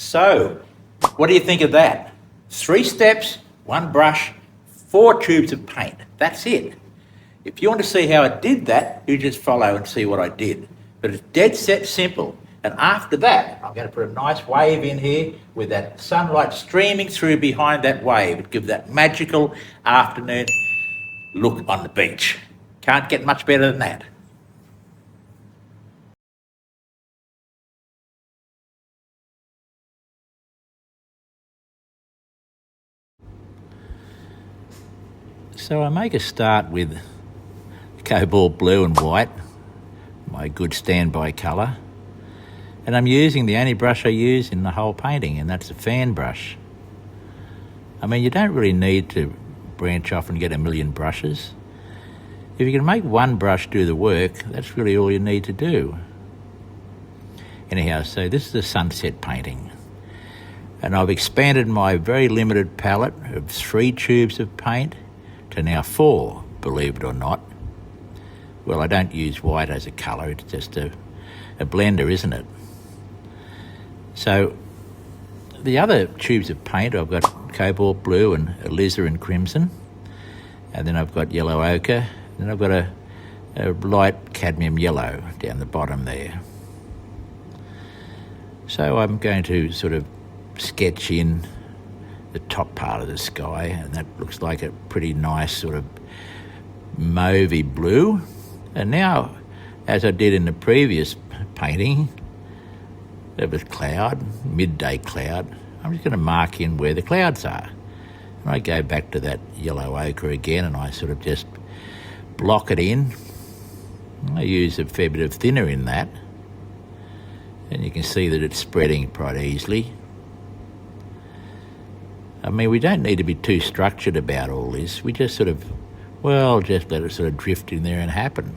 So, what do you think of that? 3 steps, 1 brush, 4 tubes of paint. That's it. If you want to see how I did that, you just follow and see what I did. But it's dead set simple. And after that, I'm going to put a nice wave in here with that sunlight streaming through behind that wave. It gives that magical afternoon look on the beach. Can't get much better than that. So I make a start with cobalt blue and white, my good standby colour. And I'm using the only brush I use in the whole painting, and that's a fan brush. I mean, you don't really need to branch off and get a million brushes. If you can make 1 brush do the work, that's really all you need to do. Anyhow, so this is a sunset painting. And I've expanded my very limited palette of 3 tubes of paint to now 4, believe it or not. Well, I don't use white as a colour, it's just a blender, isn't it? So the other tubes of paint, I've got cobalt blue and alizarin crimson, and then I've got yellow ochre, and then I've got a light cadmium yellow down the bottom there. So I'm going to sort of sketch in the top part of the sky, and that looks like a pretty nice sort of mauvey blue. And now, as I did in the previous painting, it was cloud, midday cloud. I'm just going to mark in where the clouds are. And I go back to that yellow ochre again, and I sort of just block it in. I use a fair bit of thinner in that, and you can see that it's spreading quite easily. I mean, we don't need to be too structured about all this. We just sort of, just let it sort of drift in there and happen.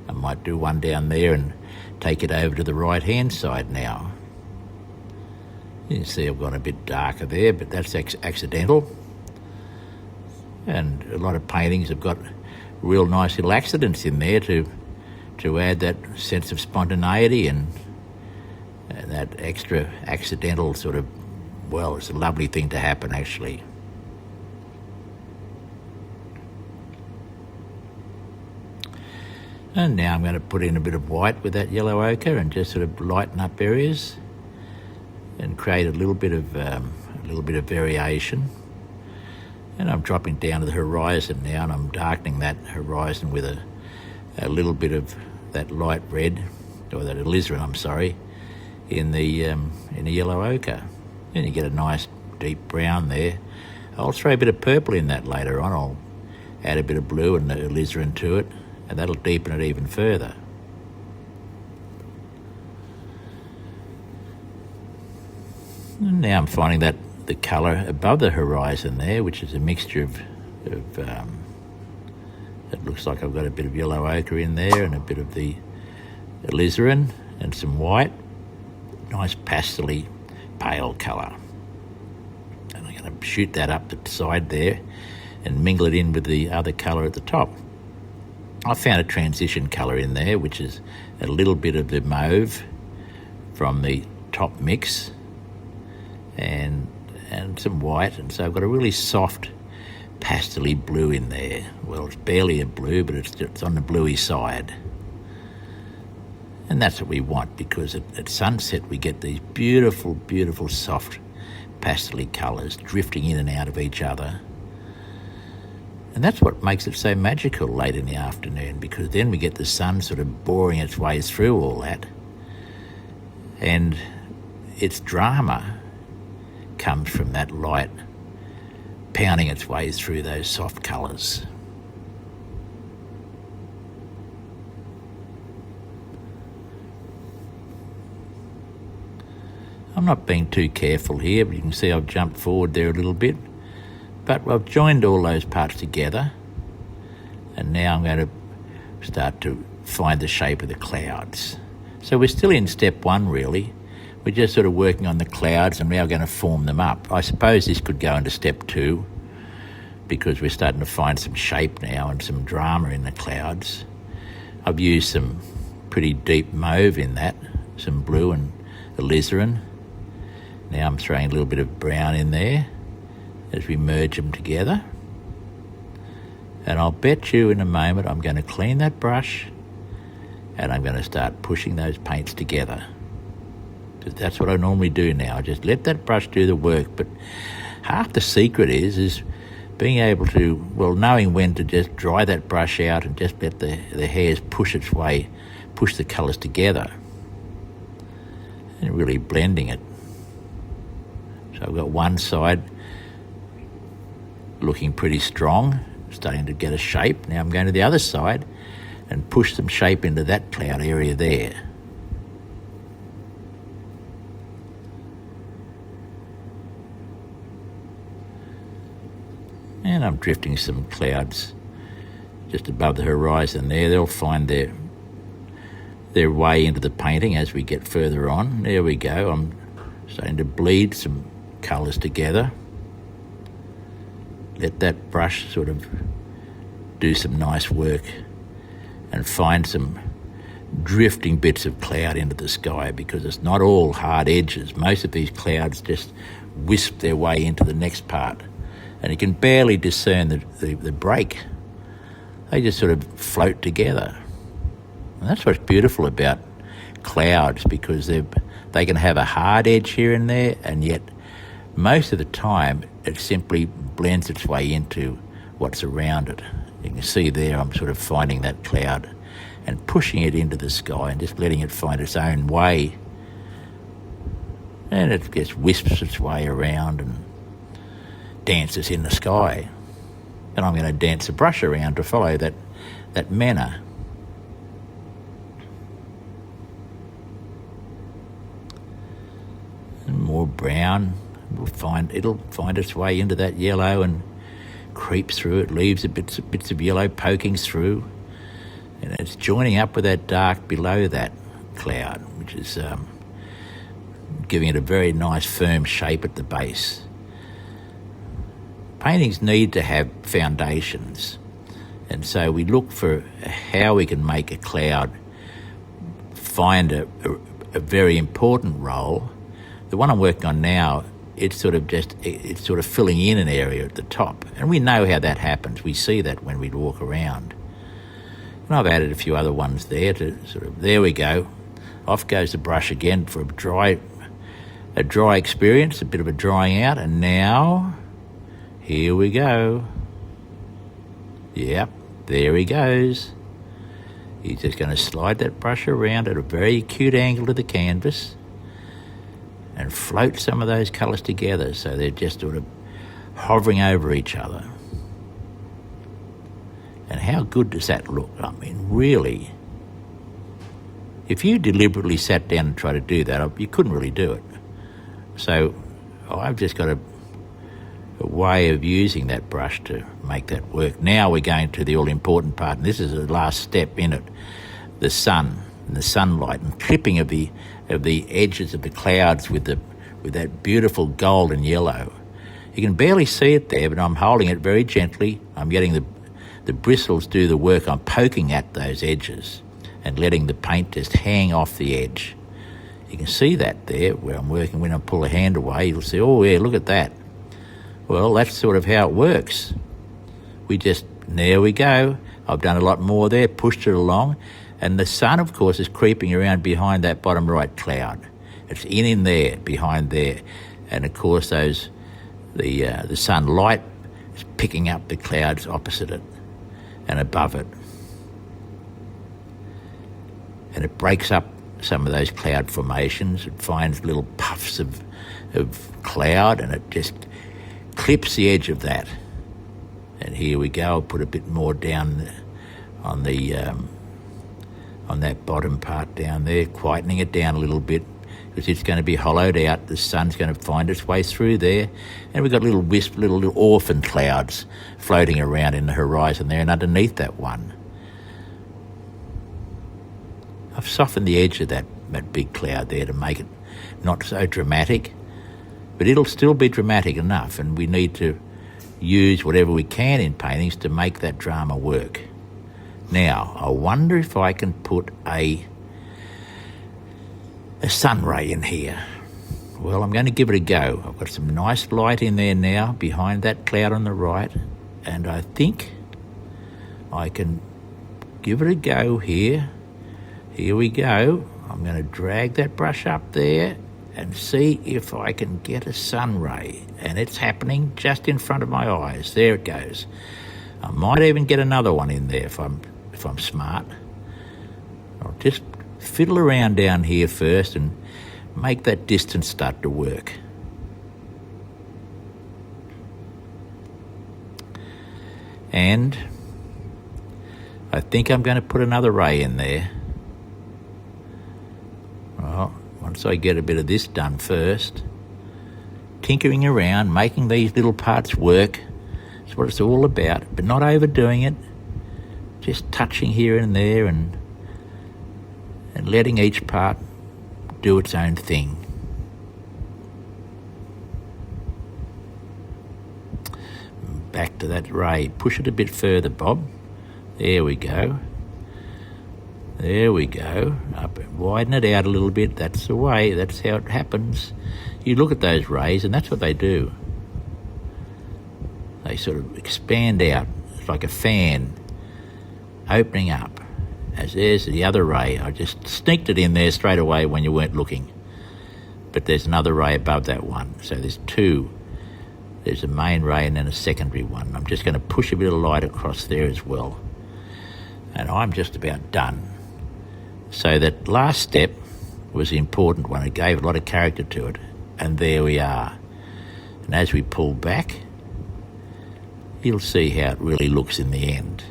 I might do one down there and take it over to the right-hand side now. You can see I've gone a bit darker there, but that's accidental. And a lot of paintings have got real nice little accidents in there to add that sense of spontaneity and that extra accidental sort of, it's a lovely thing to happen, actually. And now I'm going to put in a bit of white with that yellow ochre and just sort of lighten up areas and create a little bit of variation. And I'm dropping down to the horizon now, and I'm darkening that horizon with a little bit of that light red, or that alizarin, in the yellow ochre. And you get a nice deep brown there. I'll throw a bit of purple in that later on. I'll add a bit of blue and the alizarin to it, and that'll deepen it even further. And now I'm finding that the colour above the horizon there, which is a mixture of it looks like I've got a bit of yellow ochre in there and a bit of the alizarin and some white, nice pastely pale colour. And I'm going to shoot that up the side there and mingle it in with the other colour at the top. I found a transition colour in there, which is a little bit of the mauve from the top mix and some white, and so I've got a really soft pastely blue in there. Well, it's barely a blue, but it's on the bluey side. And that's what we want, because at sunset we get these beautiful, beautiful soft pastely colours drifting in and out of each other. And that's what makes it so magical late in the afternoon, because then we get the sun sort of boring its way through all that. And its drama comes from that light pounding its way through those soft colours. I'm not being too careful here, but you can see I've jumped forward there a little bit. But I've joined all those parts together, and now I'm going to start to find the shape of the clouds. So we're still in step 1, really. We're just sort of working on the clouds, and now we're going to form them up. I suppose this could go into step 2, because we're starting to find some shape now and some drama in the clouds. I've used some pretty deep mauve in that, some blue and alizarin. Now I'm throwing a little bit of brown in there as we merge them together. And I'll bet you in a moment I'm going to clean that brush and I'm going to start pushing those paints together. That's what I normally do now. I just let that brush do the work. But half the secret is being able to, well, knowing when to just dry that brush out and just let the hairs push the colours together, and really blending it. So I've got one side looking pretty strong, starting to get a shape. Now I'm going to the other side and push some shape into that cloud area there. And I'm drifting some clouds just above the horizon there. They'll find their way into the painting as we get further on. There we go. I'm starting to bleed some colours together. Let that brush sort of do some nice work and find some drifting bits of cloud into the sky, because it's not all hard edges. Most of these clouds just wisp their way into the next part, and you can barely discern the break. They just sort of float together. And that's what's beautiful about clouds, because they can have a hard edge here and there, and yet most of the time it simply blends its way into what's around it. You can see there I'm sort of finding that cloud and pushing it into the sky and just letting it find its own way. And it just wisps its way around and dances in the sky. And I'm going to dance the brush around to follow that manner. And more brown. It'll find its way into that yellow and creep through it, leaves bits of yellow poking through, and it's joining up with that dark below that cloud, which is giving it a very nice firm shape at the base. Paintings need to have foundations, and so we look for how we can make a cloud find a very important role. The one I'm working on now, it's sort of filling in an area at the top, and we know how that happens. We see that when we walk around. And I've added a few other ones there to there we go. Off goes the brush again for a dry experience, a bit of a drying out, and now here we go. Yep, there he goes. He's just going to slide that brush around at a very acute angle to the canvas and float some of those colours together so they're just sort of hovering over each other. And how good does that look? I mean, really, if you deliberately sat down and tried to do that, you couldn't really do it. So I've just got a way of using that brush to make that work. Now we're going to the all-important part, and this is the last step in it, the sun and the sunlight and clipping of the edges of the clouds with that beautiful golden yellow. You can barely see it there, but I'm holding it very gently. I'm getting the bristles do the work. I'm poking at those edges and letting the paint just hang off the edge. You can see that there where I'm working. When I pull the hand away, you'll see, oh yeah, look at that. Well, that's sort of how it works. There we go. I've done a lot more there, pushed it along. And the sun, of course, is creeping around behind that bottom right cloud. It's in there, behind there. And, of course, the sunlight is picking up the clouds opposite it and above it. And it breaks up some of those cloud formations. It finds little puffs of cloud, and it just clips the edge of that. And here we go. I'll put a bit more down on that bottom part down there, quietening it down a little bit, because it's going to be hollowed out. The sun's going to find its way through there, and we've got little orphan clouds floating around in the horizon there, and underneath that one, I've softened the edge of that big cloud there to make it not so dramatic, but it'll still be dramatic enough, and we need to use whatever we can in paintings to make that drama work. Now, I wonder if I can put a a sun ray in here. Well, I'm going to give it a go. I've got some nice light in there now behind that cloud on the right, and I think I can give it a go here. Here we go. I'm going to drag that brush up there and see if I can get a sun ray. And it's happening just in front of my eyes. There it goes. I might even get another one in there if I'm smart. I'll just fiddle around down here first and make that distance start to work. And I think I'm going to put another ray in there. Well, once I get a bit of this done first, tinkering around, making these little parts work, is what it's all about, but not overdoing it, just touching here and there and letting each part do its own thing. Back to that ray. Push it a bit further, Bob. There we go. There we go. Up, widen it out a little bit. That's the way. That's how it happens. You look at those rays, and that's what they do. They sort of expand out. It's like a fan opening up. As there's the other ray. I just sneaked it in there straight away when you weren't looking. But there's another ray above that one. So there's two. There's a main ray and then a secondary one. I'm just going to push a bit of light across there as well. And I'm just about done. So that last step was the important one. It gave a lot of character to it. And there we are. And as we pull back, you'll see how it really looks in the end.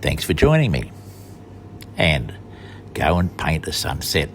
Thanks for joining me. And go and paint a sunset.